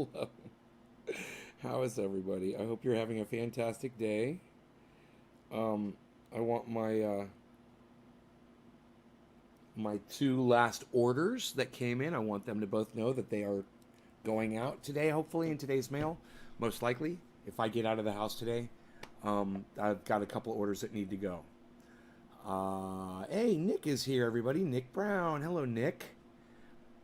Hello. How is everybody? I hope you're having a fantastic day. I want my two last orders that came in. I want them to both know that they are going out today, hopefully in today's mail, most likely. If I get out of the house today, I've got a couple orders that need to go. Hey, Nick is here, everybody. Nick Brown. Hello, Nick.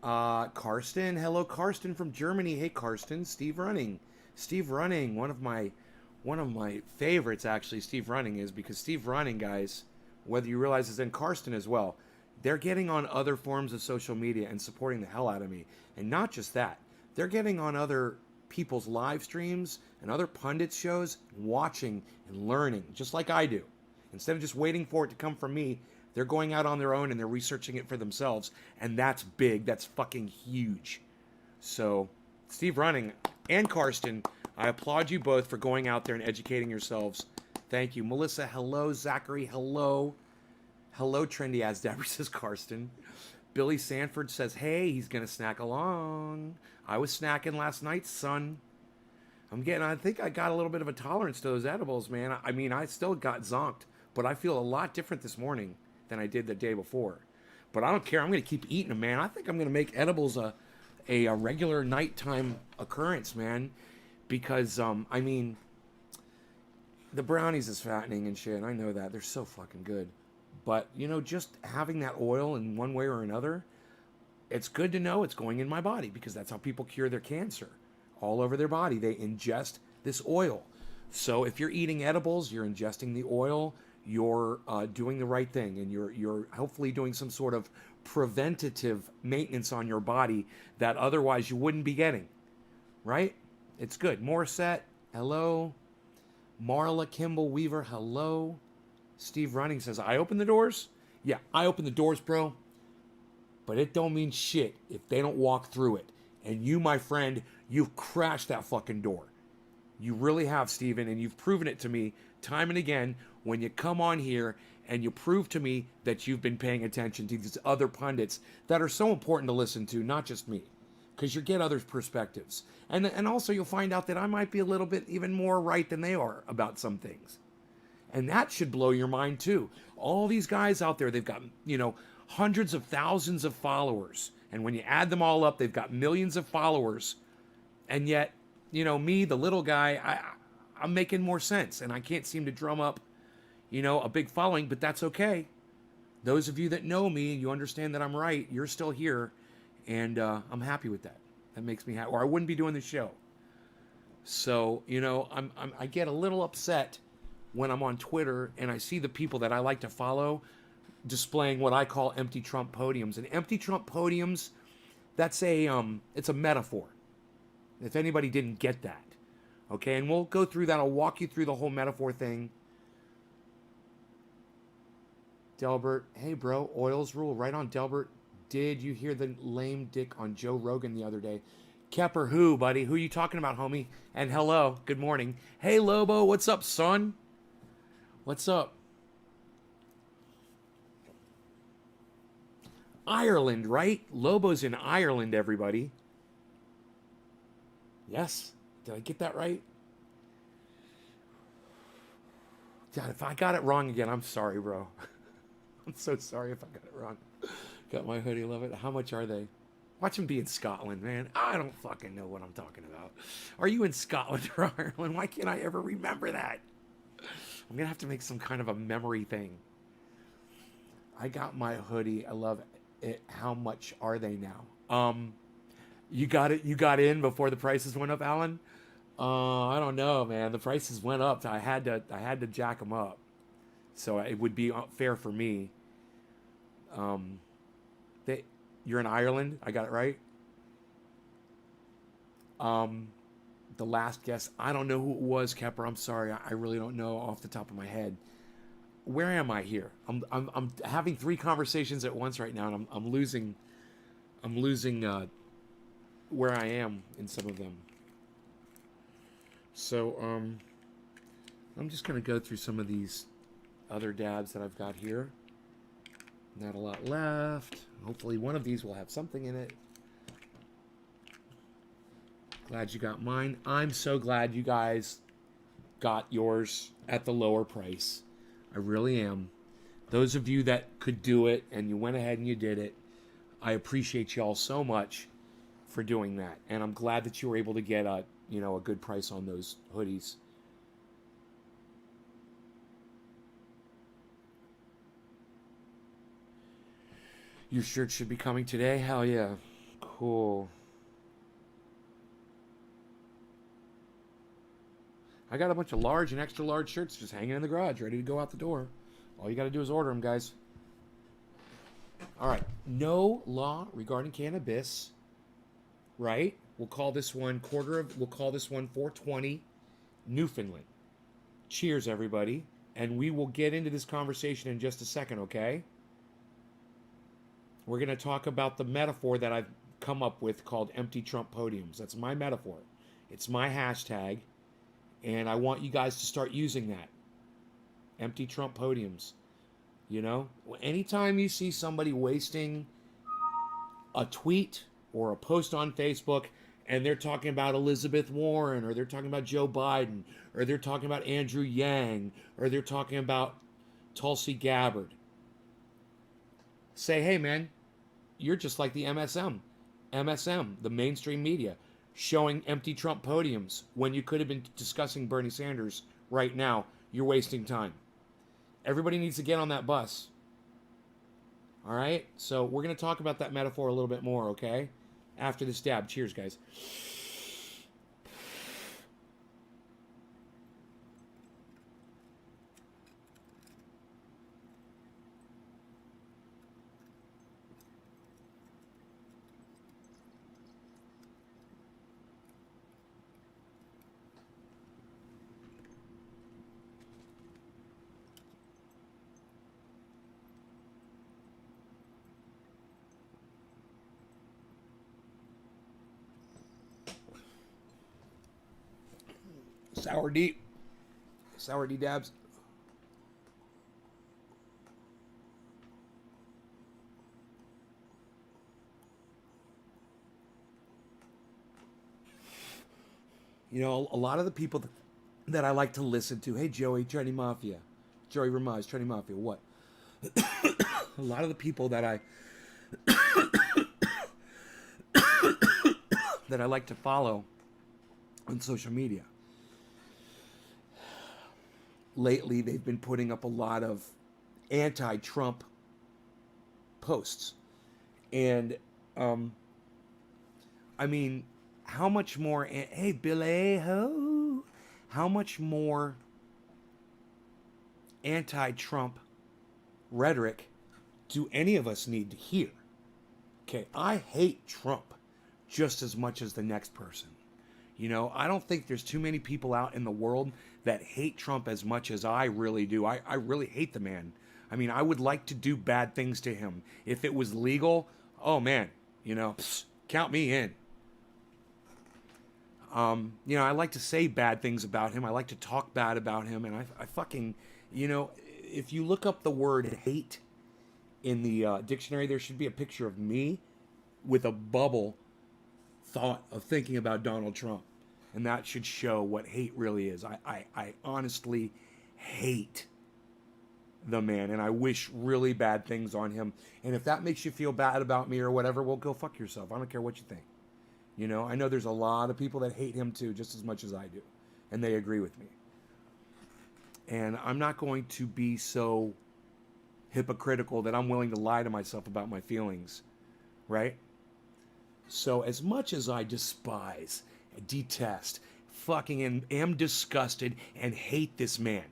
Karsten. Hello, Karsten from Germany. Hey, Karsten. Steve Running. Steve Running, one of my favorites, actually. Steve Running is because Steve Running, guys, whether you realize is in Karsten as well, they're getting on other forms of social media and supporting the hell out of me. And not just that, they're getting on other people's live streams and other pundits shows, watching and learning, just like I do. Instead of just waiting for it to come from me, they're going out on their own and they're researching it for themselves. And that's big. That's fucking huge. So, Steve Running and Karsten, I applaud you both for going out there and educating yourselves. Thank you. Melissa, hello. Zachary, hello. Hello, Trendy as Deborah, says Karsten. Billy Sanford says, hey, he's going to snack along. I was snacking last night, son. I think I got a little bit of a tolerance to those edibles, man. I mean, I still got zonked, but I feel a lot different this morning than I did the day before. But I don't care. I'm going to keep eating them, man. I think I'm going to make edibles a regular nighttime occurrence, man. Because, I mean, the brownies is fattening and shit. I know that. They're so fucking good. But, you know, just having that oil in one way or another, it's good to know it's going in my body because that's how people cure their cancer. All over their body, they ingest this oil. So if you're eating edibles, you're ingesting the oil, you're doing the right thing, and you're hopefully doing some sort of preventative maintenance on your body that otherwise you wouldn't be getting, right? It's good. Morissette, hello. Marla Kimball Weaver, hello. Steve Running says, I open the doors? Yeah, I open the doors, bro. But it don't mean shit if they don't walk through it. And you, my friend, you've crashed that fucking door. You really have, Steven, and you've proven it to me time and again when you come on here and you prove to me that you've been paying attention to these other pundits that are so important to listen to, not just me, because you get other perspectives. And also you'll find out that I might be a little bit even more right than they are about some things. And that should blow your mind too. All these guys out there, they've got, you know, hundreds of thousands of followers. And when you add them all up, they've got millions of followers. And yet, you know, me, the little guy, I'm making more sense. And I can't seem to drum up, you know, a big following, but that's okay. Those of you that know me and you understand that I'm right, you're still here. And I'm happy with that. That makes me happy. Or I wouldn't be doing the show. So, you know, I get a little upset when I'm on Twitter and I see the people that I like to follow displaying what I call empty Trump podiums. And empty Trump podiums, that's it's a metaphor. If anybody didn't get that. Okay, and we'll go through that. I'll walk you through the whole metaphor thing. Delbert, hey bro, oils rule. Right on, Delbert. Did you hear the lame dick on Joe Rogan the other day? Kepper, who, buddy? Who you talking about, homie? And hello, good morning. Hey, Lobo, what's up, son? What's up? Ireland, right? Lobo's in Ireland, everybody. Yes? Did I get that right? God, if I got it wrong again, I'm sorry, bro. I'm so sorry if I got it wrong. Got my hoodie, love it. How much are they? Watch them be in Scotland, man. I don't fucking know what I'm talking about. Are you in Scotland or Ireland? Why can't I ever remember that? I'm going to have to make some kind of a memory thing. I got my hoodie. I love it. How much are they now? You got it. You got in before the prices went up, Alan? I don't know, man. The prices went up. I had to jack them up. So it would be fair for me. You're in Ireland. I got it right. The last guess, I don't know who it was, Kepper. I'm sorry. I really don't know off the top of my head. Where am I here? I'm having three conversations at once right now, and I'm losing where I am in some of them. So I'm just gonna go through some of these other dabs that I've got here. Not a lot left. Hopefully one of these will have something in it. Glad you got mine. I'm so glad you guys got yours at the lower price. I really am. Those of you that could do it and you went ahead and you did it, I appreciate y'all so much for doing that. And I'm glad that you were able to get a good price on those hoodies. Your shirt should be coming today? Hell yeah. Cool. I got a bunch of large and extra large shirts just hanging in the garage, ready to go out the door. All you got to do is order them, guys. All right. No law regarding cannabis, right? We'll call this one 420 Newfoundland. Cheers, everybody. And we will get into this conversation in just a second, okay? We're going to talk about the metaphor that I've come up with called EmptyTrumpPodiums. That's my metaphor. It's my hashtag. And I want you guys to start using that. EmptyTrumpPodiums. You know? Anytime you see somebody wasting a tweet or a post on Facebook and they're talking about Elizabeth Warren, or they're talking about Joe Biden, or they're talking about Andrew Yang, or they're talking about Tulsi Gabbard, say, hey man, you're just like the MSM, the mainstream media, showing empty Trump podiums when you could have been discussing Bernie Sanders right now. You're wasting time. Everybody needs to get on that bus. All right? So we're going to talk about that metaphor a little bit more, okay? After this dab. Cheers, guys. Sour D. Sour D dabs. You know, a lot of the people that I like to listen to, hey Joey, Trendy Mafia, Joey Ramaz, Trendy Mafia, what? A lot of the people that I that I like to follow on social media, lately they've been putting up a lot of anti-Trump posts. And I mean, how much more, hey Billy ho, how much more anti-Trump rhetoric do any of us need to hear? Okay, I hate Trump just as much as the next person. You know, I don't think there's too many people out in the world that hate Trump as much as I really do. I really hate the man. I mean, I would like to do bad things to him. If it was legal, oh man, you know, count me in. You know, I like to say bad things about him. I like to talk bad about him. And I fucking, you know, if you look up the word hate in the dictionary, there should be a picture of me with a bubble thought of thinking about Donald Trump. And that should show what hate really is. I honestly hate the man, and I wish really bad things on him. And if that makes you feel bad about me or whatever, well, go fuck yourself. I don't care what you think. You know, I know there's a lot of people that hate him too, just as much as I do. And they agree with me. And I'm not going to be so hypocritical that I'm willing to lie to myself about my feelings. Right? So as much as I despise, detest, fucking am disgusted and hate this man,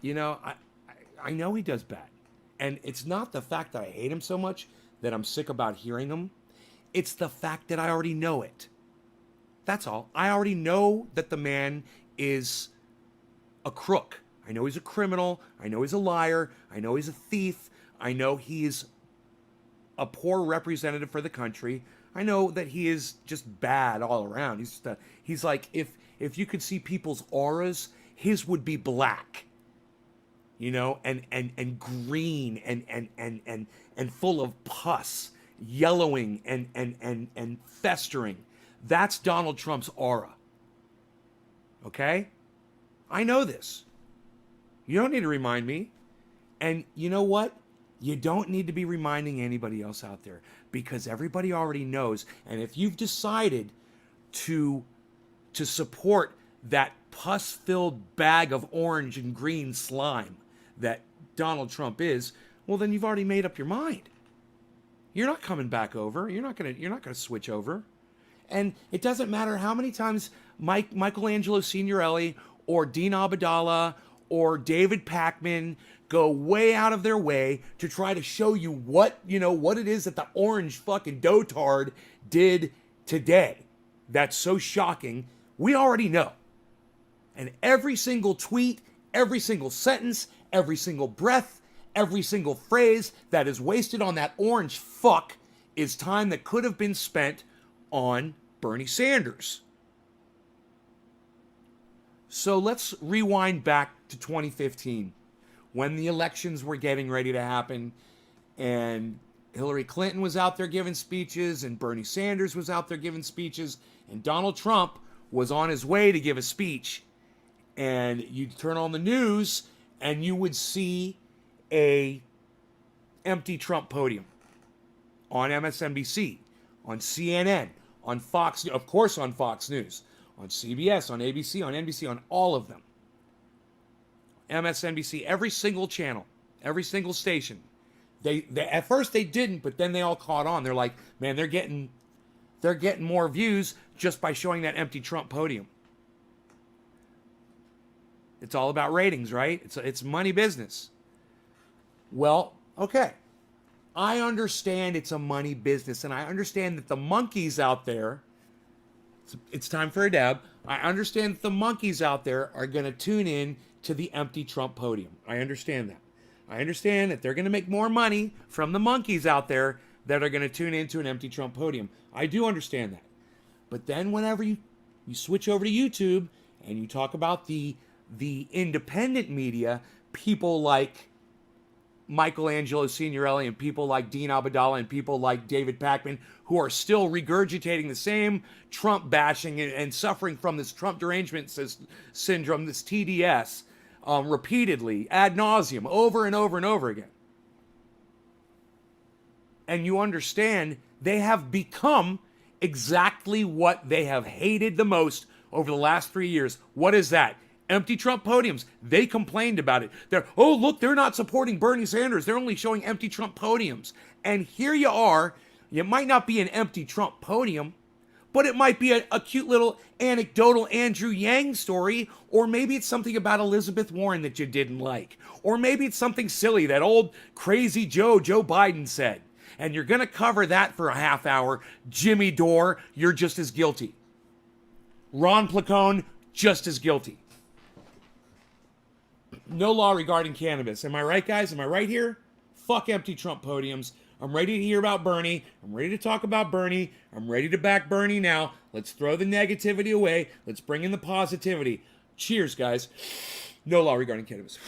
you know, I know he does bad. And it's not the fact that I hate him so much that I'm sick about hearing him. It's the fact that I already know it. That's all. I already know that the man is a crook. I know he's a criminal. I know he's a liar. I know he's a thief. I know he's a poor representative for the country. I know that he is just bad all around. He's like, if you could see people's auras, his would be black. You know, and green and full of pus. yellowing and festering. That's Donald Trump's aura. Okay? I know this. You don't need to remind me. And you know what? You don't need to be reminding anybody else out there because everybody already knows. And if you've decided to support that pus-filled bag of orange and green slime that Donald Trump is, well, then you've already made up your mind. You're not coming back over. You're not gonna switch over. And it doesn't matter how many times Michelangelo Signorelli or Dean Abdallah or David Pakman go way out of their way to try to show you what it is that the orange fucking dotard did today. That's so shocking. We already know. And every single tweet, every single sentence, every single breath, every single phrase that is wasted on that orange fuck is time that could have been spent on Bernie Sanders. So let's rewind back to 2015 when the elections were getting ready to happen and Hillary Clinton was out there giving speeches and Bernie Sanders was out there giving speeches and Donald Trump was on his way to give a speech. And you'd turn on the news and you would see a empty Trump podium on MSNBC, on CNN, on Fox, of course on Fox News, on CBS, on ABC, on NBC, on all of them. MSNBC, every single channel, every single station. They at first they didn't, but then they all caught on. They're like, man, they're getting more views just by showing that empty Trump podium. It's all about ratings, right? It's money business. Well, okay. I understand it's a money business, and I understand that the monkeys out there, it's time for a dab. I understand that the monkeys out there are going to tune in to the empty Trump podium. I understand that. I understand that they're going to make more money from the monkeys out there that are going to tune into an empty Trump podium. I do understand that. But then whenever you switch over to YouTube and you talk about the independent media, people like Michelangelo Signorelli and people like Dean Abdallah and people like David Pakman, who are still regurgitating the same Trump bashing and suffering from this Trump derangement syndrome, this TDS, repeatedly, ad nauseum, over and over and over again. And you understand they have become exactly what they have hated the most over the last 3 years. What is that? Empty Trump podiums. They complained about it. They're not supporting Bernie Sanders. They're only showing empty Trump podiums. And here you are. It might not be an empty Trump podium, but it might be a cute little anecdotal Andrew Yang story, or maybe it's something about Elizabeth Warren that you didn't like, or maybe it's something silly that old crazy Joe Biden said. And you're going to cover that for a half hour. Jimmy Dore, you're just as guilty. Ron Placone, just as guilty. No law regarding cannabis. Am I right, guys? Am I right here? Fuck empty Trump podiums. I'm ready to hear about Bernie. I'm ready to talk about Bernie. I'm ready to back Bernie now. Let's throw the negativity away. Let's bring in the positivity. Cheers, guys. No law regarding cannabis.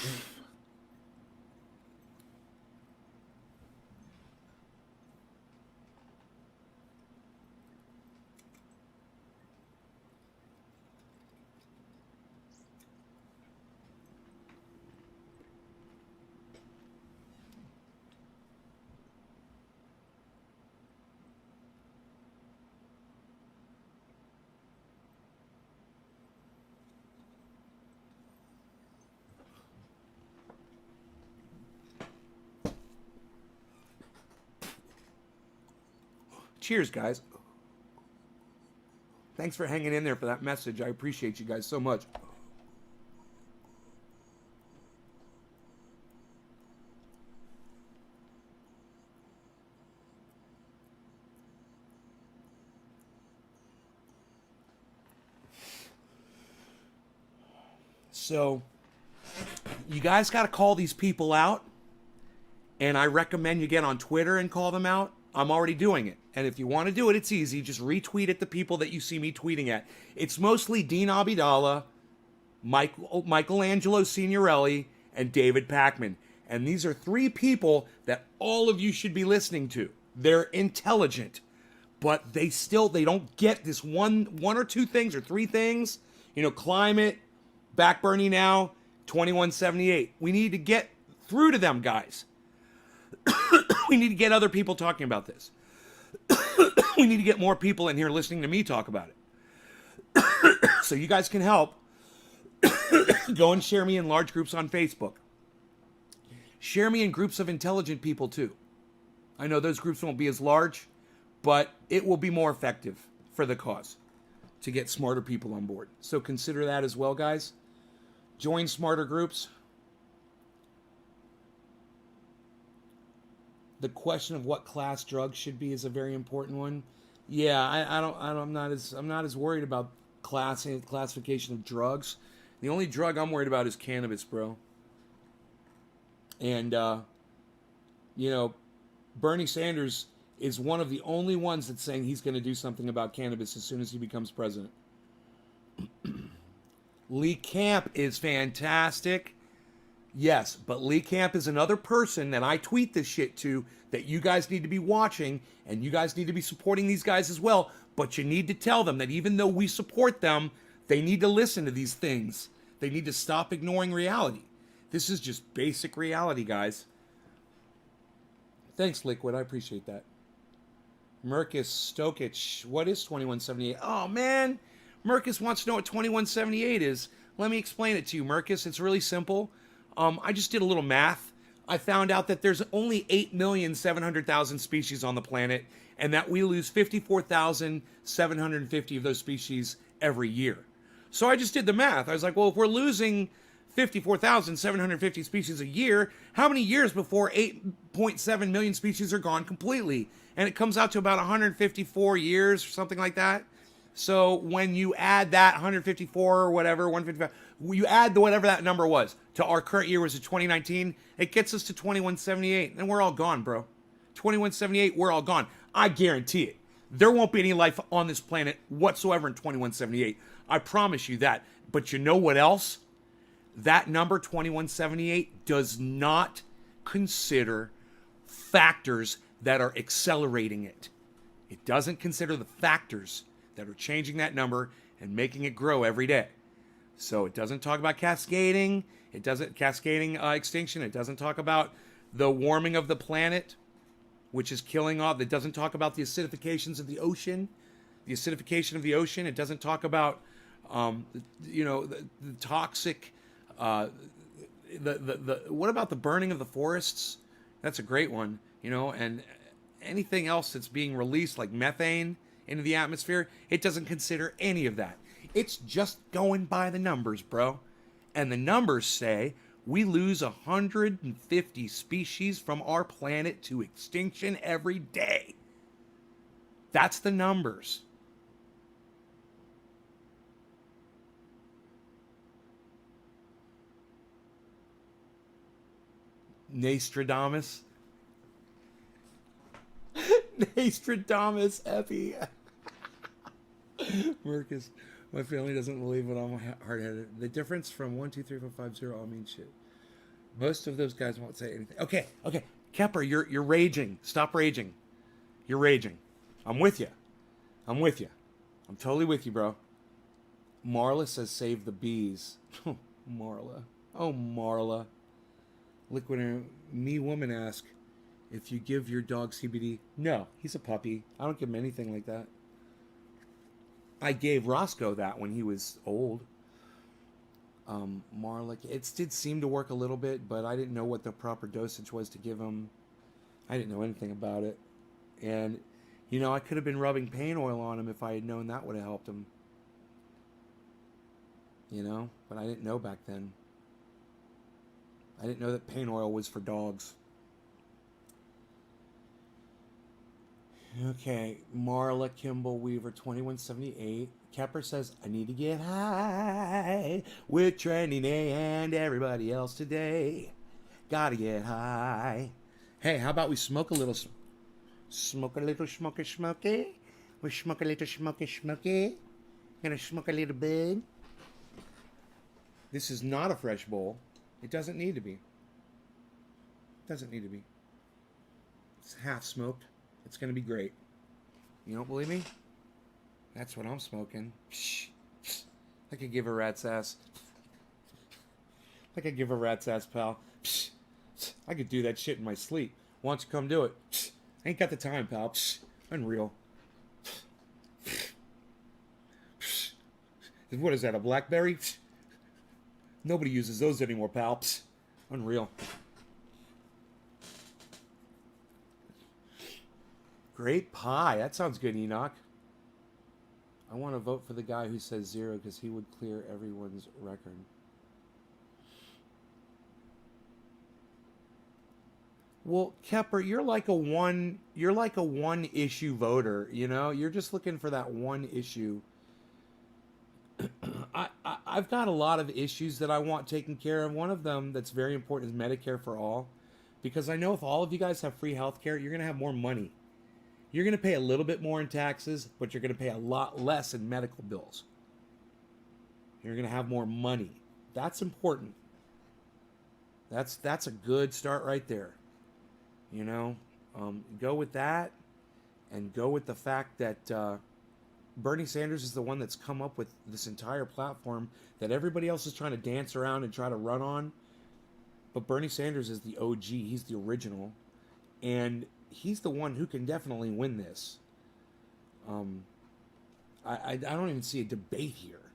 Cheers, guys. Thanks for hanging in there for that message. I appreciate you guys so much. So, you guys got to call these people out. And I recommend you get on Twitter and call them out. I'm already doing it. And if you want to do it, it's easy. Just retweet at the people that you see me tweeting at. It's mostly Dean Abdallah, Michelangelo Signorelli, and David Pakman. And these are three people that all of you should be listening to. They're intelligent, but they don't get this one or two things or three things. Climate, back Bernie now, 2178. We need to get through to them, guys. We need to get other people talking about this. We need to get more people in here listening to me talk about it. So you guys can help. Go and share me in large groups on Facebook. Share me in groups of intelligent people too. I know those groups won't be as large, but it will be more effective for the cause to get smarter people on board. So consider that as well, guys. Join smarter groups. The question of what class drugs should be is a very important one. Yeah, I'm not as worried about classification of drugs. The only drug I'm worried about is cannabis, bro. And Bernie Sanders is one of the only ones that's saying he's going to do something about cannabis as soon as he becomes president. Lee Camp is fantastic. Yes, but Lee Camp is another person that I tweet this shit to that you guys need to be watching, and you guys need to be supporting these guys as well. But you need to tell them that even though we support them, they need to listen to these things. They need to stop ignoring reality. This is just basic reality, guys. Thanks, Liquid. I appreciate that. Merkus Stokic. What is 2178? Oh, man. Merkus wants to know what 2178 is. Let me explain it to you, Merkus. It's really simple. I just did a little math. I found out that there's only 8,700,000 species on the planet, and that we lose 54,750 of those species every year. So I just did the math. I was like, well, if we're losing 54,750 species a year, how many years before 8.7 million species are gone completely? And it comes out to about 154 years or something like that. So when you add that 154 or whatever, 155, you add whatever that number was to our current year, was it 2019, it gets us to 2178, and we're all gone, bro. 2178, we're all gone. I guarantee it. There won't be any life on this planet whatsoever in 2178. I promise you that. But you know what else? That number, 2178, does not consider factors that are accelerating it. It doesn't consider the factors that are changing that number and making it grow every day. So it doesn't talk about cascading. It doesn't cascading extinction. It doesn't talk about the warming of the planet, which is killing off. It doesn't talk about the acidifications of the ocean. The acidification of the ocean. It doesn't talk about the toxic. What about the burning of the forests? That's a great one. And anything else that's being released like methane into the atmosphere, it doesn't consider any of that. It's just going by the numbers, bro. And the numbers say we lose 150 species from our planet to extinction every day. That's the numbers. Nostradamus. Nostradamus, Epi. Merkus, my family doesn't believe it. I'm hard-headed. The difference from 1, 2, 3, 4, 5, 0 all means shit. Most of those guys won't say anything. Okay. Kepper, you're raging. Stop raging. You're raging. I'm with you. I'm totally with you, bro. Marla says save the bees. Marla. Oh, Marla. Liquid Me Woman ask if you give your dog CBD. No, he's a puppy. I don't give him anything like that. I gave Roscoe that when he was old. Marla, it did seem to work a little bit, but I didn't know what the proper dosage was to give him. I didn't know anything about it. And, I could have been rubbing pain oil on him if I had known that would have helped him. But I didn't know back then. I didn't know that pain oil was for dogs. Okay, Marla Kimball Weaver, 2178. Kepper says, I need to get high with Trendy and everybody else today. Gotta get high. Hey, how about we smoke a little? Smoke a little smoky? We smoke a little smoky? Gonna smoke a little bit? This is not a fresh bowl. It doesn't need to be. It's half smoked. It's going to be great. You don't believe me? That's what I'm smoking. I could give a rat's ass. I could give a rat's ass, pal. I could do that shit in my sleep. Why don't you come do it? I ain't got the time, pal. Unreal. What is that, a BlackBerry? Nobody uses those anymore, pal. Unreal. Great pie. That sounds good, Enoch. I want to vote for the guy who says 0 because he would clear everyone's record. Well, Kepper, you're like a one issue voter, you know? You're just looking for that one issue. I've got a lot of issues that I want taken care of. One of them that's very important is Medicare for all. Because I know if all of you guys have free health care, you're going to have more money. You're going to pay a little bit more in taxes, but you're going to pay a lot less in medical bills. You're going to have more money. That's important. That's a good start right there. You know, go with that, and go with the fact that Bernie Sanders is the one that's come up with this entire platform that everybody else is trying to dance around and try to run on. But Bernie Sanders is the OG. He's the original. And he's the one who can definitely win this. I don't even see a debate here.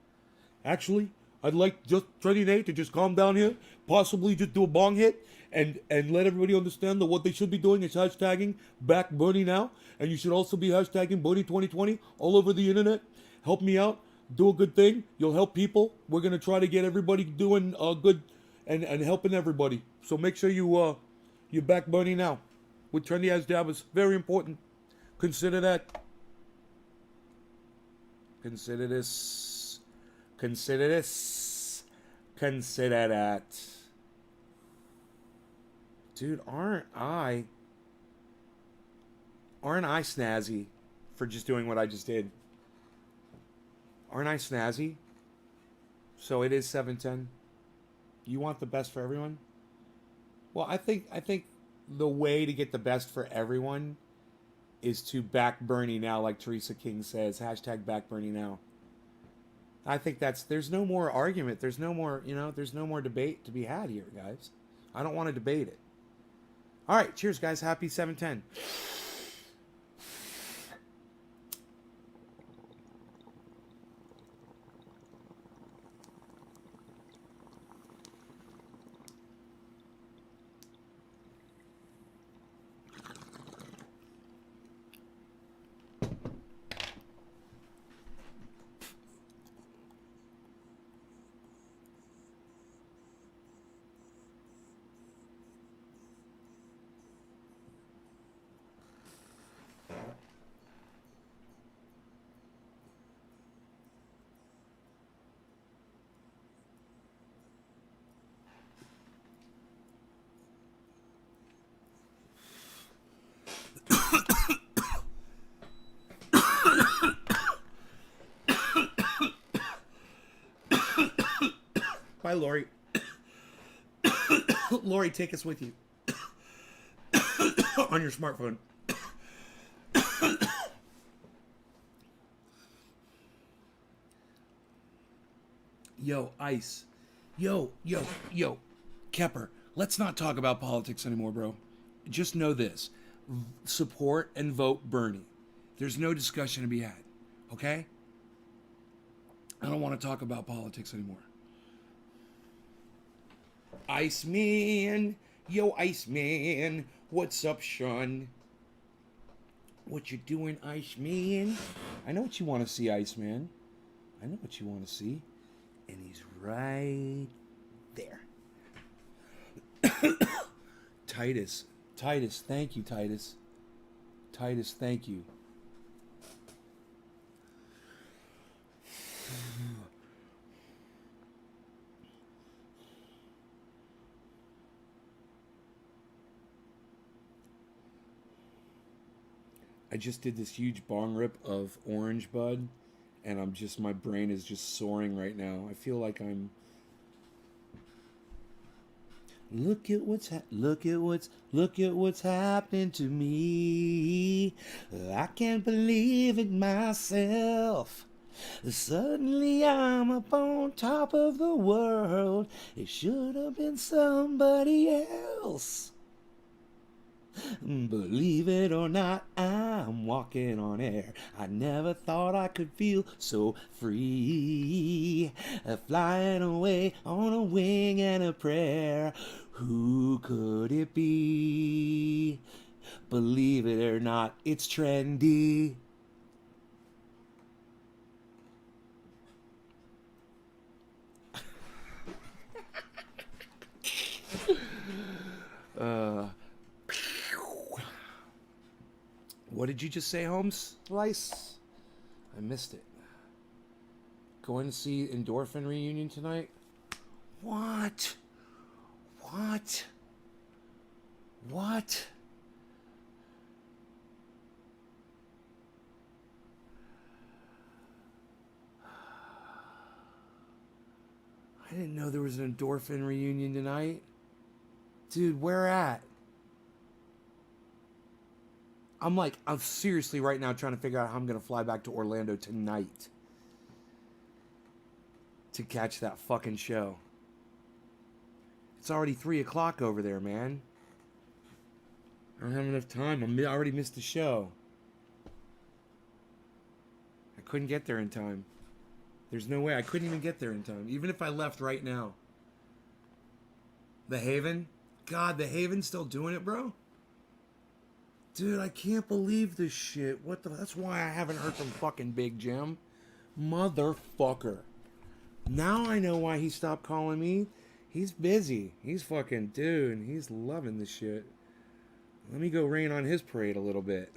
Actually, I'd like just Teddy Nate to just calm down here, possibly just do a bong hit, and let everybody understand that what they should be doing is hashtagging back Bernie now, and you should also be hashtagging Bernie 2020 all over the internet. Help me out, do a good thing. You'll help people. We're gonna try to get everybody doing good and helping everybody. So make sure you back Bernie now. With Trendy as Dabbers, very important. Consider that. Consider this. Consider this. Consider that. Dude, aren't I snazzy for just doing what I just did? Aren't I snazzy? So it is 7:10. You want the best for everyone? Well, I think the way to get the best for everyone is to back Bernie now, like Teresa King says. Hashtag back Bernie now. I think there's no more argument. There's no more, there's no more debate to be had here, guys. I don't want to debate it. All right, cheers, guys. Happy 7:10. Bye, Lori. Lori, take us with you. On your smartphone. Yo, Ice. Yo. Kepper, let's not talk about politics anymore, bro. Just know this. Support and vote Bernie. There's no discussion to be had. Okay? I don't want to talk about politics anymore. Iceman, yo, Iceman, what's up, Sean? What you doing, Iceman? I know what you want to see, Iceman. I know what you want to see. And he's right there. Titus, thank you, Titus. Titus, thank you. I just did this huge bong rip of orange bud, and my brain is just soaring right now. I feel like Look at what's happening to me. I can't believe it myself. Suddenly I'm up on top of the world. It should have been somebody else. Believe it or not, I'm walking on air. I never thought I could feel so free. Flying away on a wing and a prayer. Who could it be? Believe it or not, it's trendy. Uh, what did you just say, Holmes? Slice? I missed it. Going to see Endorphin reunion tonight? What? What? What? I didn't know there was an Endorphin reunion tonight. Dude, where at? I'm seriously right now trying to figure out how I'm going to fly back to Orlando tonight to catch that fucking show. It's already 3 o'clock over there, man. I don't have enough time. I already missed the show. I couldn't get there in time. There's no way. I couldn't even get there in time. Even if I left right now. The Haven? God, the Haven's still doing it, bro? Dude, I can't believe this shit. What the... That's why I haven't heard from fucking Big Jim. Motherfucker. Now I know why he stopped calling me. He's busy. He's fucking... Dude, he's loving this shit. Let me go rain on his parade a little bit.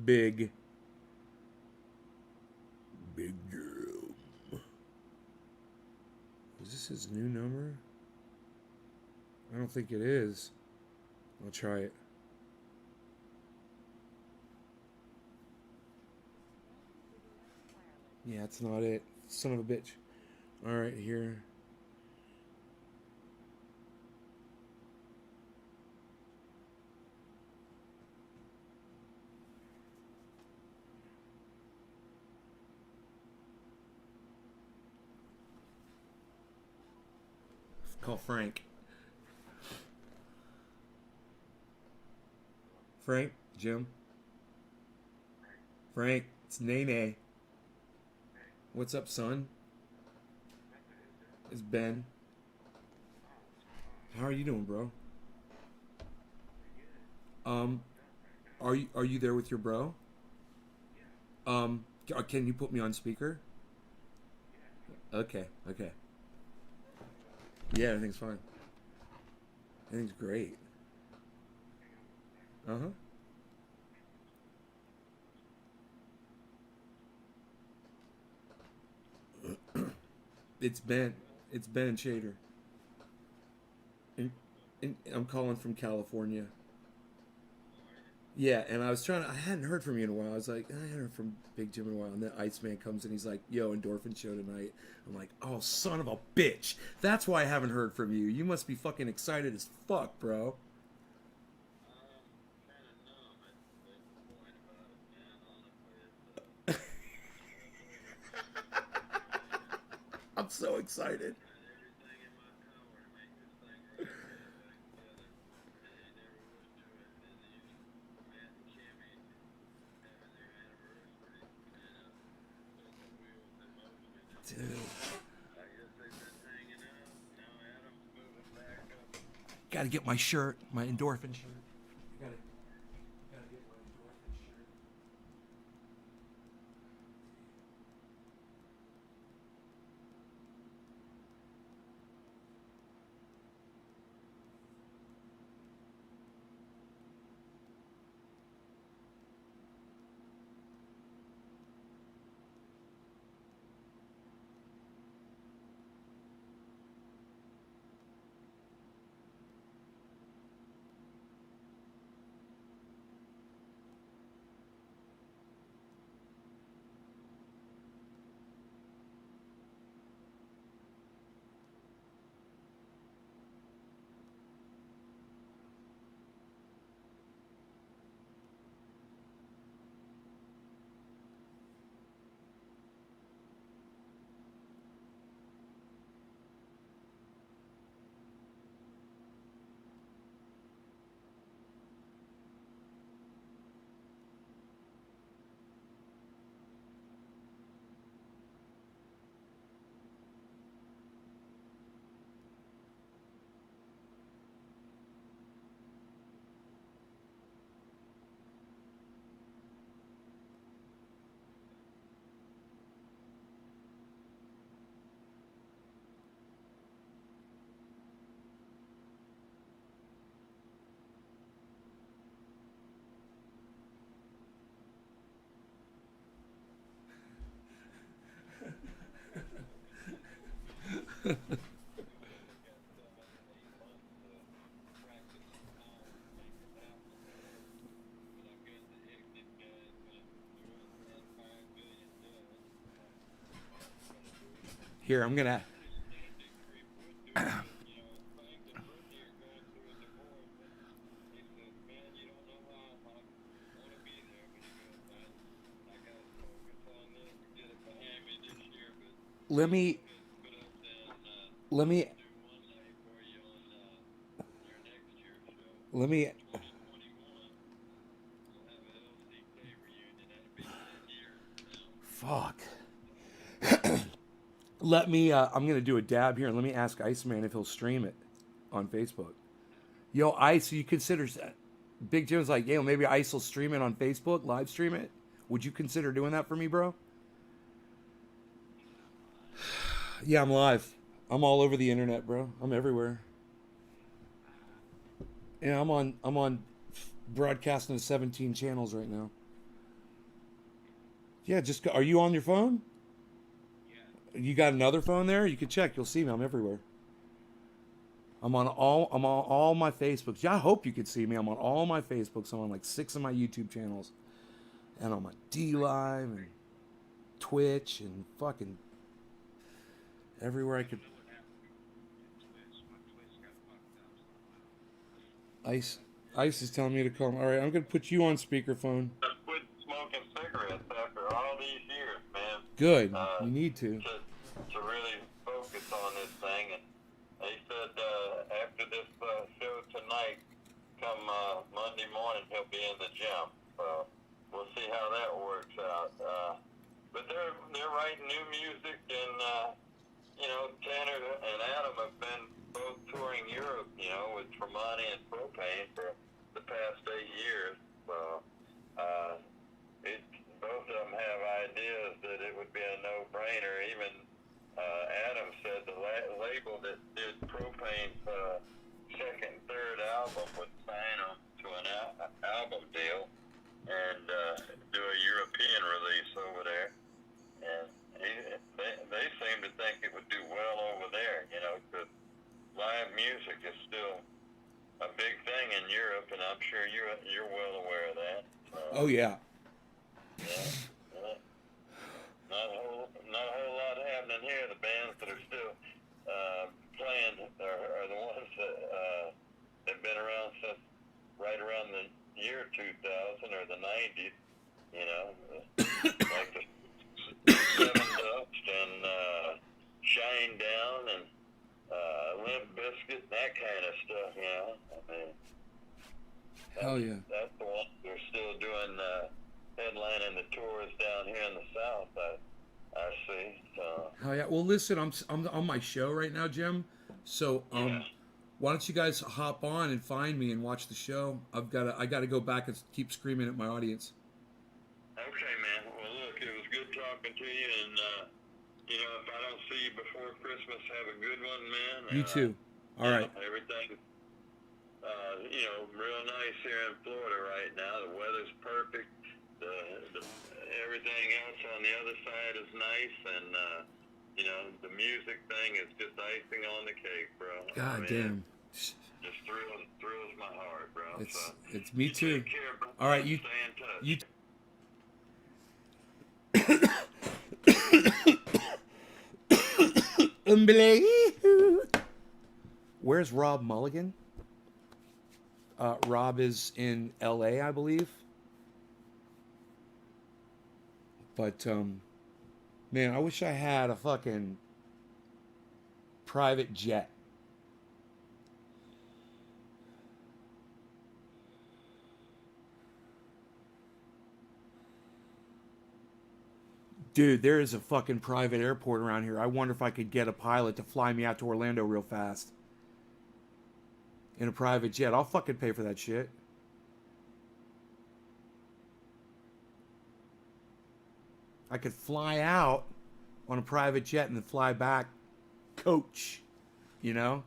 Big Jim. Is this his new number? I don't think it is. I'll try it. Yeah, it's not it. Son of a bitch. Alright, here. Call Frank. Frank? Jim? Frank, it's Nene. What's up, son? It's Ben. How are you doing, bro? Um, are you there with your bro? Can you put me on speaker? Okay, okay. Yeah, everything's fine. Everything's great. Uh huh. It's Ben. It's Ben and Shader. And, and I'm calling from California. Yeah, and I hadn't heard from you in a while. I was like, I hadn't heard from Big Jim in a while. And then Iceman comes and he's like, yo, Endorphin show tonight. I'm like, oh, son of a bitch. That's why I haven't heard from you. You must be fucking excited as fuck, bro. I'm so excited. Dude. Gotta get my shirt, my Endorphin shirt. Gotta get my Endorphin shirt. Here, I'm gonna. Let me. Let me. Let me. Fuck. Let me. I'm gonna do a dab here, and let me ask Iceman if he'll stream it on Facebook. Yo, Ice, you consider Big Jim's like, yo, maybe Ice will stream it on Facebook, live stream it. Would you consider doing that for me, bro? Yeah, I'm live. I'm all over the internet, bro. I'm everywhere. Yeah, I'm on broadcasting to 17 channels right now. Yeah, just are you on your phone? You got another phone there? You can check. You'll see me. I'm everywhere. I'm on all my Facebooks. Yeah, I hope you could see me. I'm on all my Facebooks. I'm on like 6 of my YouTube channels. And I'm on D Live and Twitch and fucking everywhere I could. Ice Ice is telling me to call. All right, I'm gonna put you on speakerphone. Just quit smoking cigarettes after all these years, man. Good. You need to. To really focus on this thing. And they said after this show tonight, come Monday morning, he'll be in the gym. We'll see how that works out. But they're writing new music, and Tanner and Adam have been both touring Europe, with Tremonti and Propane for the past 8 years. So both of them have ideas that it would be a no-brainer. Even Adam said the label that did Propane's second, third album would sign them to an album deal and do a European release over there. And they seem to think it would do well over there, because live music is still a big thing in Europe, and I'm sure you're well aware of that. Oh yeah. Yeah. Not a whole lot happening here. The bands that are still playing are the ones that have been around since right around the year 2000 or the 90s. Like the Seven Dust and Shine Down and Limp Bizkit, that kind of stuff. I mean, Hell yeah. That's the ones that are still doing headlining the tours down here in the South. I see. So. Hell yeah. Well, listen, I'm on my show right now, Jim. So why don't you guys hop on and find me and watch the show? I gotta go back and keep screaming at my audience. Okay, man. Well, look, it was good talking to you, and if I don't see you before Christmas, have a good one, man. You too. All right. Everything, real nice here in Florida right now. The weather's perfect. Everything else on the other side is nice, and the music thing is just icing on the cake, bro. God damn. Just thrills my heart, bro. It's me too. Take care, bro. All right, Stay in touch. Where's Rob Mulligan? Rob is in LA, I believe. But man, I wish I had a fucking private jet. Dude, there is a fucking private airport around here. I wonder if I could get a pilot to fly me out to Orlando real fast. In a private jet. I'll fucking pay for that shit. I could fly out on a private jet and then fly back coach. My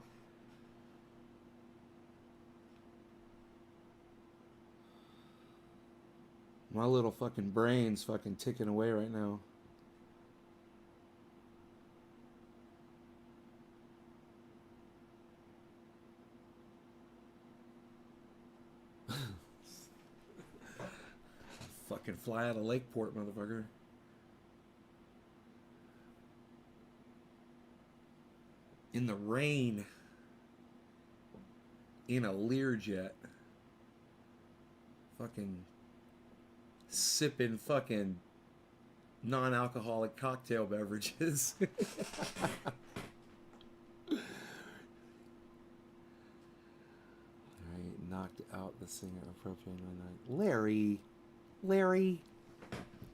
little fucking brain's fucking ticking away right now. Fucking fly out of Lakeport, motherfucker. In the rain. In a Learjet. Fucking sipping fucking non-alcoholic cocktail beverages. Alright, knocked out the singer of Propane one night. Larry! Larry!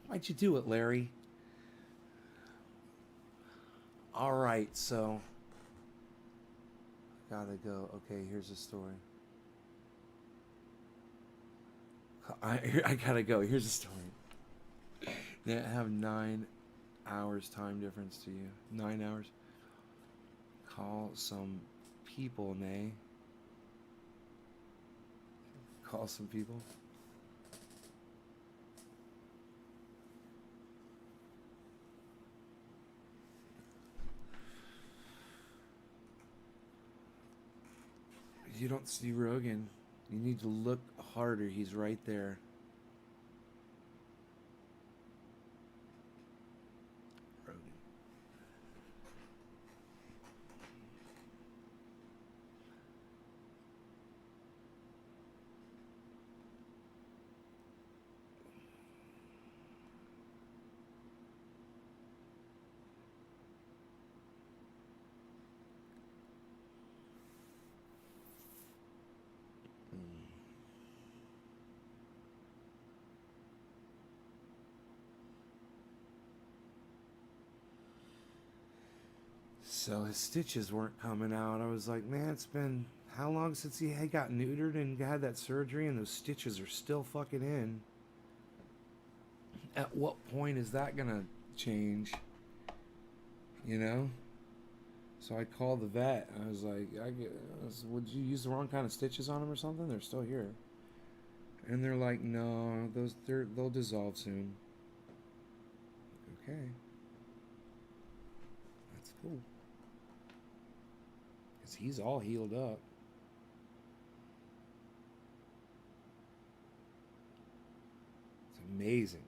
Why'd you do it, Larry? Alright, so... Gotta go. Okay, here's the story. I gotta go. Here's the story. They have 9 hours time difference to you. 9 hours. Call some people, Nay. Call some people. You don't see Rogan. You need to look harder. He's right there. Rogan. So his stitches weren't coming out. I was like, man, it's been how long since he had got neutered and had that surgery, and those stitches are still fucking in. At what point is that gonna change? You know? So I called the vet. I was like, would you use the wrong kind of stitches on him or something? They're still here. And they're like, no, they'll dissolve soon. Okay. That's cool. Because he's all healed up. It's amazing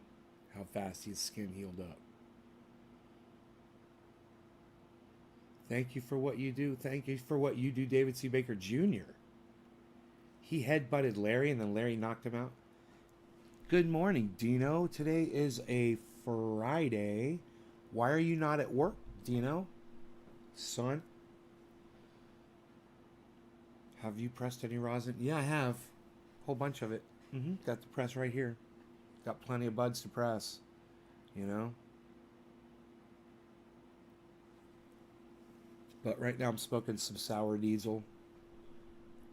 how fast his skin healed up. Thank you for what you do. Thank you for what you do, David C. Baker Jr. He headbutted Larry and then Larry knocked him out. Good morning, Dino. Today is a Friday. Why are you not at work, Dino? Son? Have you pressed any rosin? Yeah, I have. A whole bunch of it. Got the press right here. Got plenty of buds to press. You know? But right now I'm smoking some sour diesel.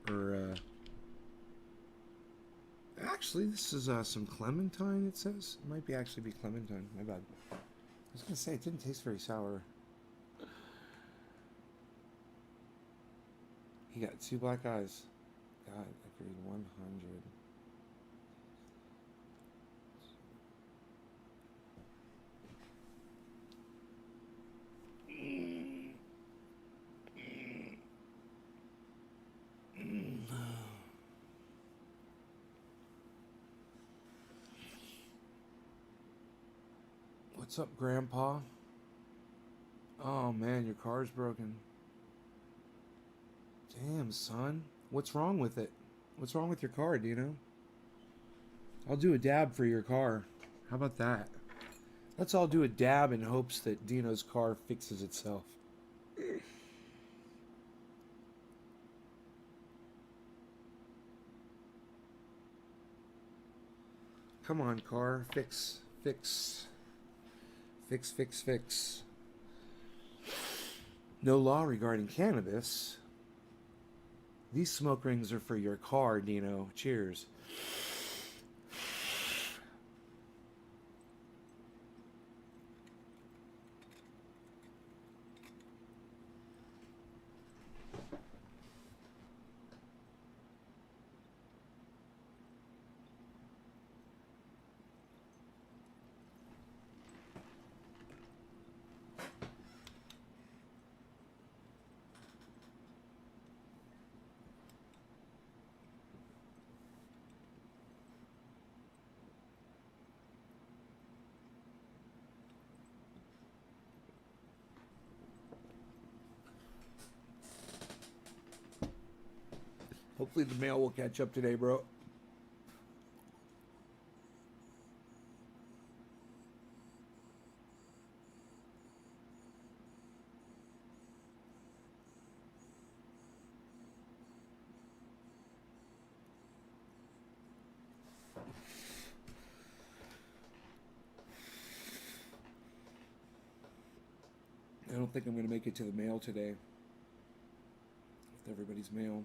Or, actually, this is some clementine, it says. It might actually be clementine. My bad. I was going to say, it didn't taste very sour. He got 2 black eyes. God, agreed 100. What's up, Grandpa? Oh man, your car's broken. Damn, son. What's wrong with it? What's wrong with your car, Dino? I'll do a dab for your car. How about that? Let's all do a dab in hopes that Dino's car fixes itself. Come on, car. Fix. No law regarding cannabis. These smoke rings are for your car, Dino. Cheers. Hopefully the mail will catch up today, bro. I don't think I'm going to make it to the mail today. With everybody's mail.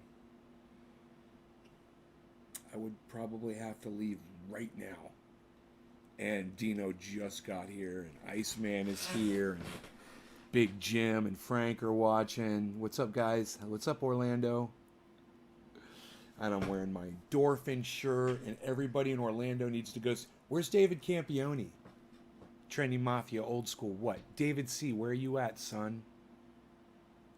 I would probably have to leave right now. And Dino just got here, and Iceman is here, and Big Jim and Frank are watching. What's up, guys? What's up, Orlando? And I'm wearing my Dorfin shirt, and everybody in Orlando needs to go. Where's David Campione? Trendy Mafia, old school. What? David C., where are you at, son?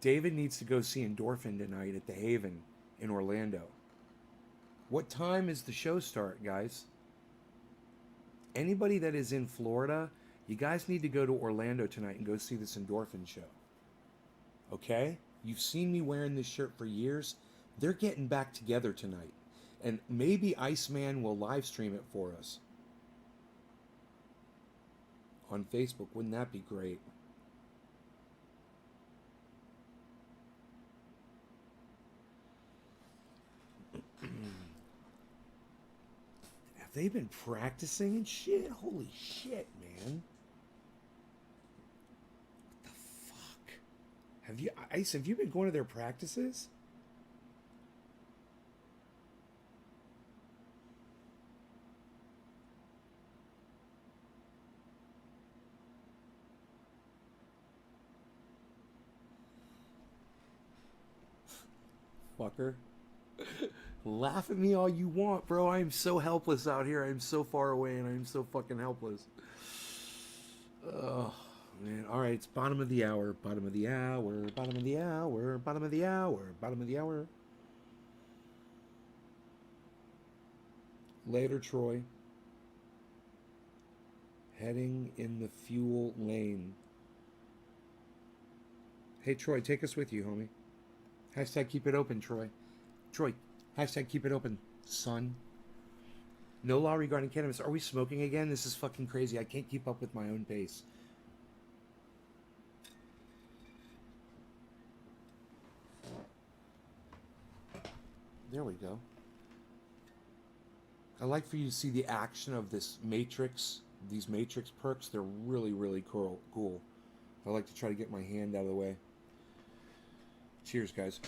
David needs to go see Endorphin tonight at the Haven in Orlando. What time is the show start, guys? Anybody that is in Florida, you guys need to go to Orlando tonight and go see this Endorphin show. Okay? You've seen me wearing this shirt for years. They're getting back together tonight. And maybe Iceman will live stream it for us. On Facebook. Wouldn't that be great? Have they been practicing and shit? Holy shit, man. What the fuck? Ice, have you been going to their practices? Fucker. Laugh at me all you want, bro. I am so helpless out here. I am so far away and I am so fucking helpless. Oh, man. All right, it's bottom of the hour. Bottom of the hour. Bottom of the hour. Bottom of the hour. Bottom of the hour. Later, Troy. Heading in the fuel lane. Hey, Troy, take us with you, homie. Hashtag keep it open, Troy. Troy, hashtag keep it open, son. No law regarding cannabis. Are we smoking again? This is fucking crazy. I can't keep up with my own pace. There we go. I like for you to see the action of this matrix, these matrix perks. They're really, really cool. I like to try to get my hand out of the way. Cheers, guys.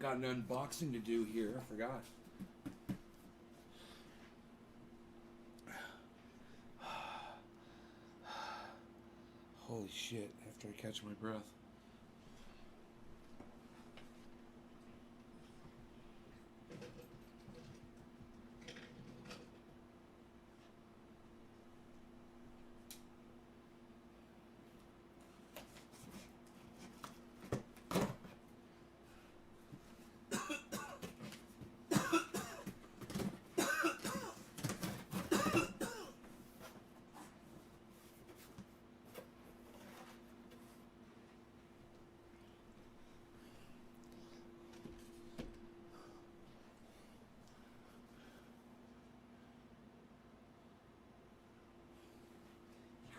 Got an unboxing to do here. I forgot. Holy shit, after I catch my breath.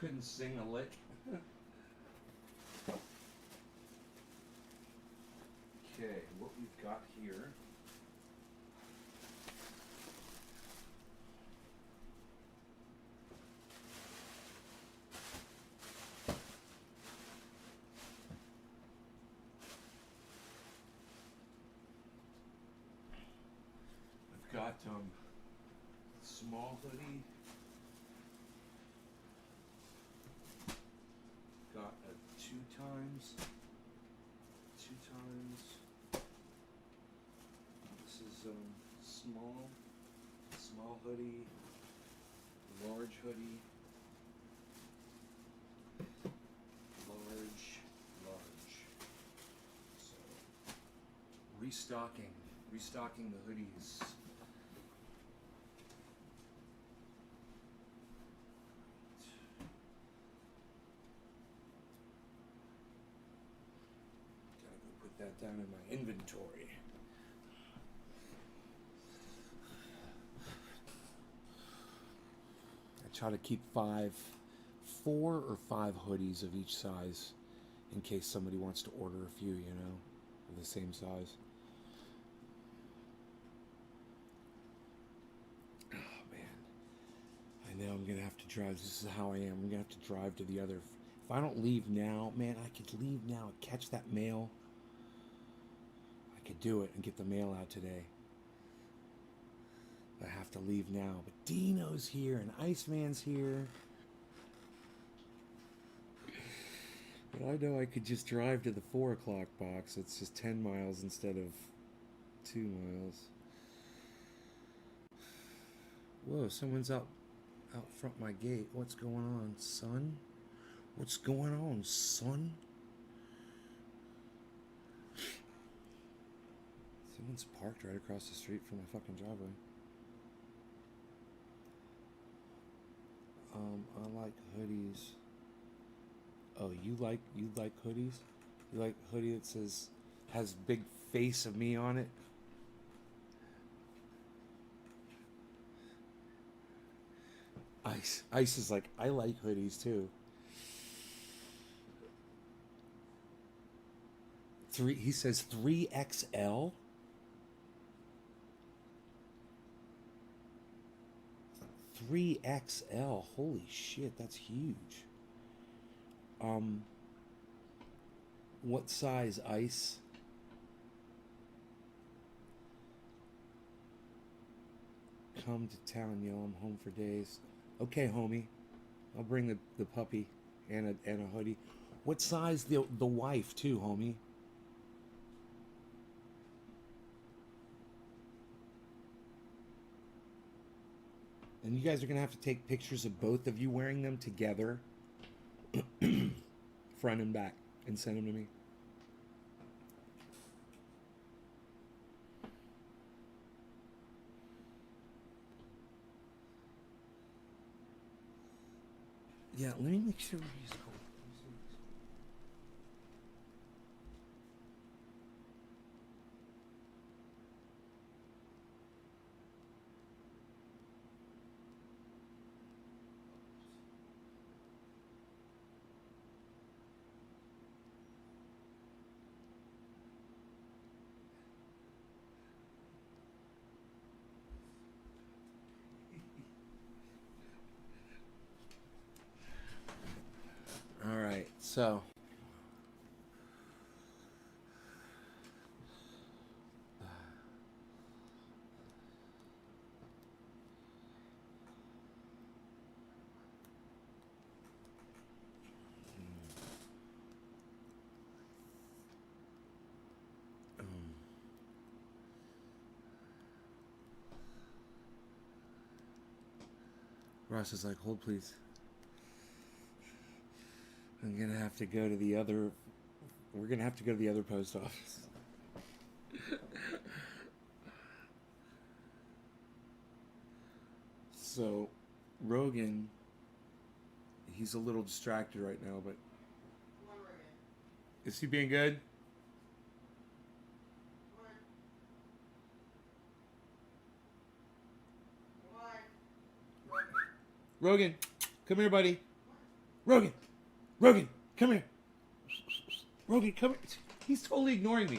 couldn't sing a lick. Okay, what we've got here. I've got small hoodie. Got a two times. This is small hoodie, large hoodie, large. So restocking the hoodies. Gotta go put that down in my inventory. I try to keep 4 or 5 hoodies of each size in case somebody wants to order a few, of the same size. Oh man, I know I'm gonna have to drive. This is how I am. I'm gonna have to drive to the other. If I don't leave now, man, I could leave now and catch that mail. I could do it and get the mail out today. I have to leave now. But Dino's here and Iceman's here. But I know I could just drive to the 4 o'clock box. It's just 10 miles instead of 2 miles. Whoa, someone's out front my gate. What's going on, son? What's going on, son? Someone's parked right across the street from my fucking driveway. I like hoodies. Oh, you like hoodies? You like a hoodie that has big face of me on it? Ice is like, I like hoodies too. He says 3XL. 3XL. Holy shit, that's huge. What size, Ice? Come to town, yo. I'm home for days. Okay, homie. I'll bring the puppy and a hoodie. What size the wife too, homie? And you guys are gonna have to take pictures of both of you wearing them together, front and back, and send them to me. Yeah, let me make sure he's cold. All right, so Ross is like, hold please. I'm gonna have to go to the other. We're gonna have to go to the other post office. So, Rogan, he's a little distracted right now, but is he being good? Rogan, come here, buddy. Rogan, Rogan, come here. Rogan, come here. He's totally ignoring me.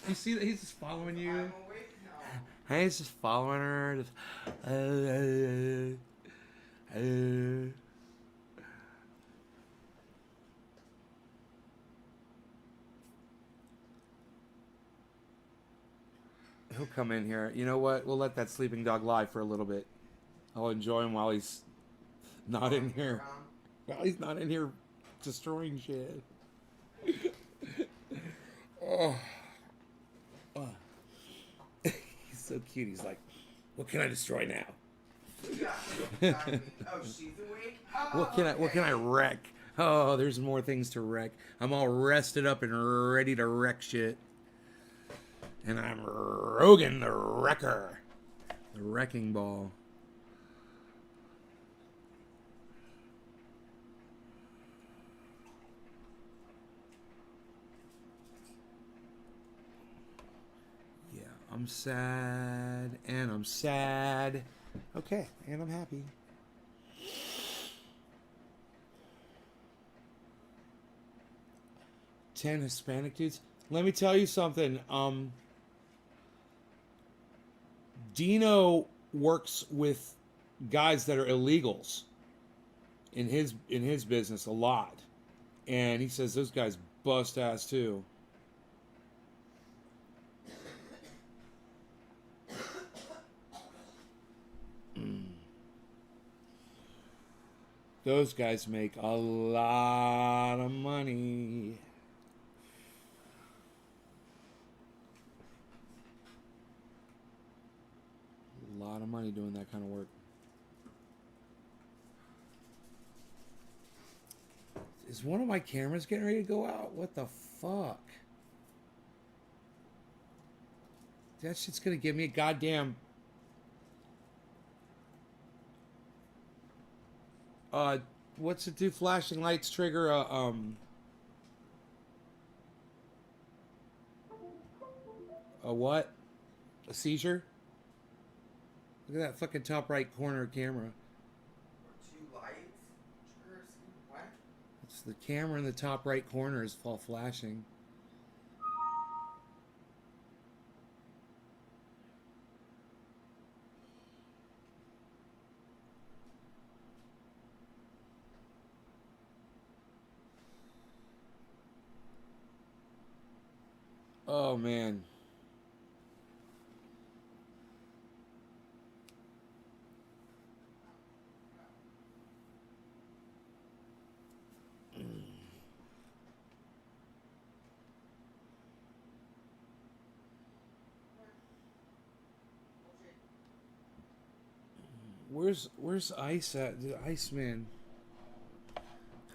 You see that he's just following you? I'm awake now. And he's just following her. Just, He'll come in here. You know what? We'll let that sleeping dog lie for a little bit. I'll enjoy him while he's not in here. While he's not in here destroying shit. Oh. Oh. He's so cute. He's like, what can I destroy now? Yeah, exactly. Oh, she's awake? Oh, What can I wreck? Oh, there's more things to wreck. I'm all rested up and ready to wreck shit. And I'm Rogan the Wrecker. The wrecking ball. Yeah, I'm sad. And I'm sad. Okay, and I'm happy. Ten Hispanic dudes. Let me tell you something. Dino works with guys that are illegals in his business a lot, and he says those guys bust ass too. Those guys make a lot of money. A lot of money doing that kind of work. Is one of my cameras getting ready to go out? What the fuck? That shit's gonna give me a goddamn... what's it do? Flashing lights trigger a what? A seizure? Look at that fucking top right corner camera. Two lights? Triggers? What? It's the camera in the top right corner is all flashing. Oh man. Where's Ice at? The Iceman.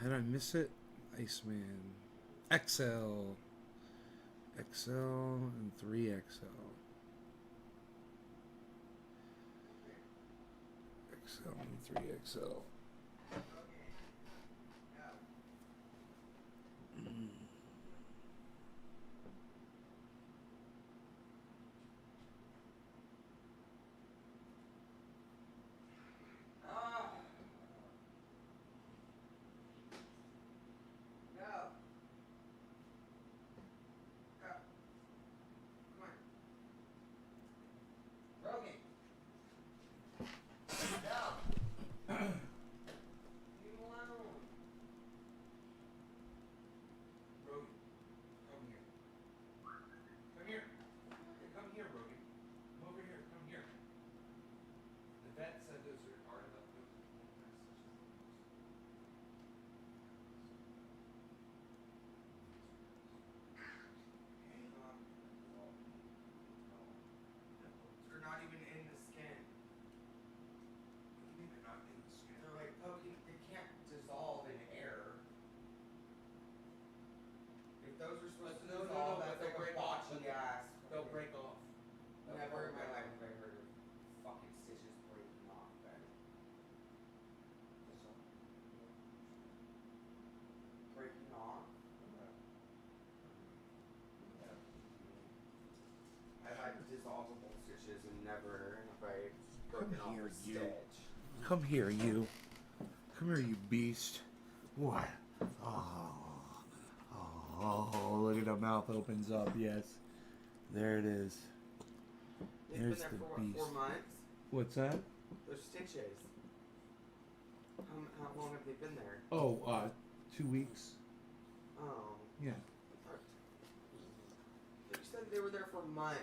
How did I miss it? Iceman. XL. XL and 3XL. XL and 3XL. Dissolvable stitches and never have I broken off a stitch. Come here, you. Come here, you beast. What? Oh, look at the mouth opens up. Yes. There it is. They've There's been there the for beast. what, 4 months? What's that? They're stitches. How long have they been there? Oh, 2 weeks. Oh. Yeah. You said they were there for months,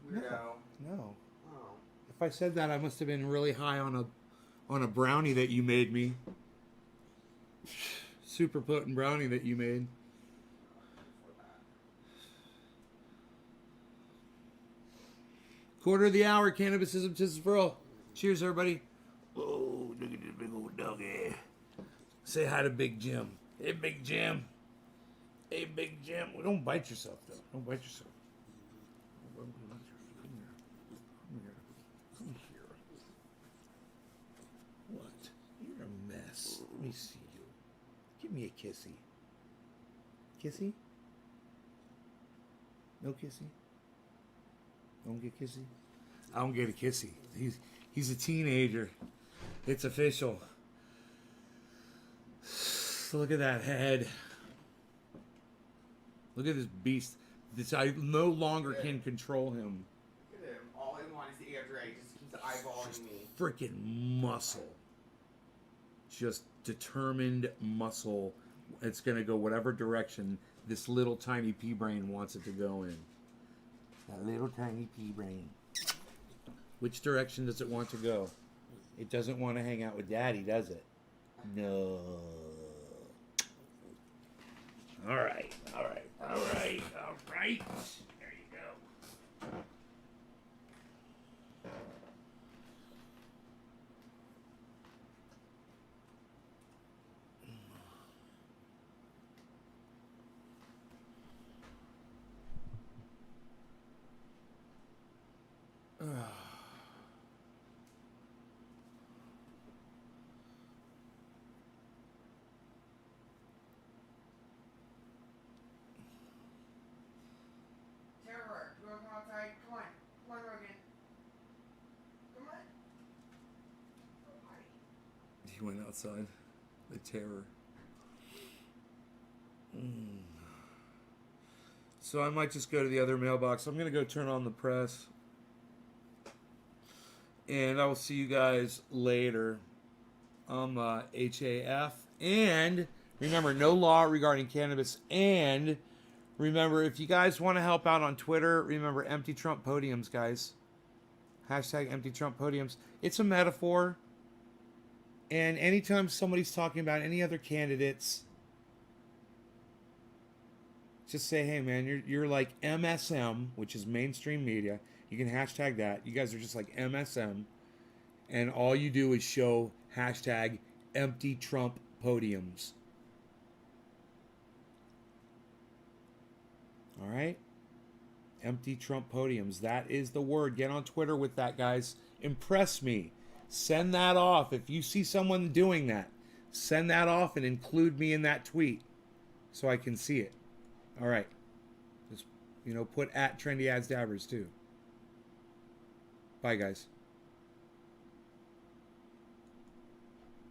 weirdo. No. Oh. If I said that, I must have been really high on a brownie that you made me. Super potent brownie that you made. Quarter of the hour, cannabisism, tisses for all. Cheers, everybody. Oh, look at this big old doggy. Say hi to Big Jim. Hey, Big Jim. Hey, Big Jim. Well, don't bite yourself, though. Don't bite yourself. Come here. Come here. What? You're a mess. Let me see you. Give me a kissy. Kissy? No kissy? Don't get kissy? I don't get a kissy. He's a teenager. It's official. Look at that head. Look at this beast. I no longer can control him. Look at him. All I want is the ear drag. He just keeps eyeballing me. Freaking muscle. Just determined muscle. It's going to go whatever direction this little tiny pea brain wants it to go in. That little tiny pea brain. Which direction does it want to go? It doesn't want to hang out with Daddy, does it? No. All right. There you go. Terror, you wanna come outside? Come on. Come on, Rogan. Come on. Oh, hi. He went outside. The terror. So I might just go to the other mailbox. I'm going to go turn on the press. And I will see you guys later. I'm HAF. And remember, no law regarding cannabis. And remember, if you guys want to help out on Twitter, remember EmptyTrumpPodiums, guys. Hashtag EmptyTrumpPodiums. It's a metaphor. And anytime somebody's talking about any other candidates, just say, hey, man, you're like MSM, which is mainstream media. You can hashtag that. You guys are just like MSM. And all you do is show hashtag EmptyTrumpPodiums. All right? EmptyTrumpPodiums. That is the word. Get on Twitter with that, guys. Impress me. Send that off. If you see someone doing that, send that off and include me in that tweet so I can see it. All right. Just, put at Trendy Ads Dabbers too. Bye, guys.